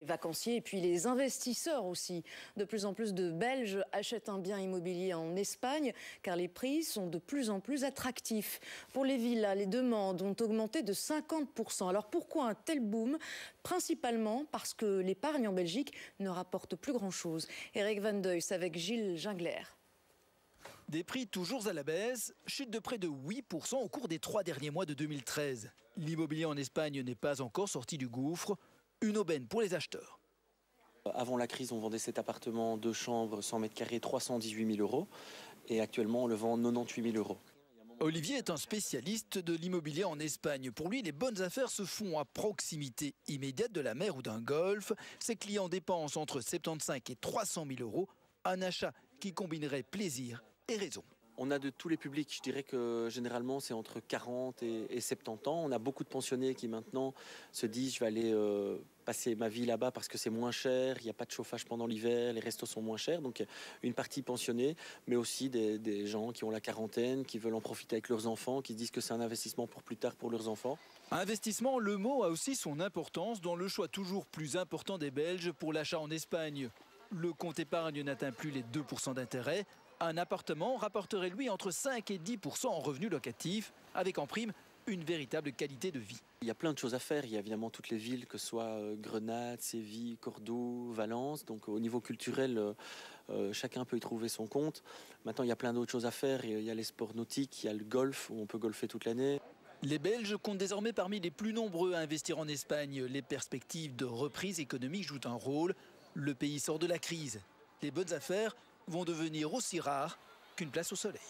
Les vacanciers et puis les investisseurs aussi. De plus en plus de Belges achètent un bien immobilier en Espagne car les prix sont de plus en plus attractifs. Pour les villas, les demandes ont augmenté de 50%. Alors pourquoi un tel boom? Principalement parce que l'épargne en Belgique ne rapporte plus grand-chose. Eric Van Deus avec Gilles Gingler. Des prix toujours à la baisse, chute de près de 8% au cours des 3 derniers mois de 2013. L'immobilier en Espagne n'est pas encore sorti du gouffre. Une aubaine pour les acheteurs. Avant la crise, on vendait cet appartement 2 chambres, 100 mètres carrés, 318 000 €. Et actuellement, on le vend 98 000 €. Olivier est un spécialiste de l'immobilier en Espagne. Pour lui, les bonnes affaires se font à proximité immédiate de la mer ou d'un golfe. Ses clients dépensent entre 75 et 300 000 €. Un achat qui combinerait plaisir et raison. On a de tous les publics, je dirais que généralement c'est entre 40 et 70 ans. On a beaucoup de pensionnés qui maintenant se disent je vais aller passer ma vie là-bas parce que c'est moins cher, il n'y a pas de chauffage pendant l'hiver, les restos sont moins chers. Donc une partie pensionnée, mais aussi des gens qui ont la quarantaine, qui veulent en profiter avec leurs enfants, qui se disent que c'est un investissement pour plus tard pour leurs enfants. Investissement, le mot a aussi son importance dans le choix toujours plus important des Belges pour l'achat en Espagne. Le compte épargne n'atteint plus les 2% d'intérêt. Un appartement rapporterait lui entre 5 et 10% en revenus locatifs, avec en prime une véritable qualité de vie. Il y a plein de choses à faire. Il y a évidemment toutes les villes, que ce soit Grenade, Séville, Cordoue, Valence. Donc au niveau culturel, chacun peut y trouver son compte. Maintenant, il y a plein d'autres choses à faire. Il y a les sports nautiques, il y a le golf, où on peut golfer toute l'année. Les Belges comptent désormais parmi les plus nombreux à investir en Espagne. Les perspectives de reprise économique jouent un rôle. Le pays sort de la crise. Les bonnes affaires vont devenir aussi rares qu'une place au soleil.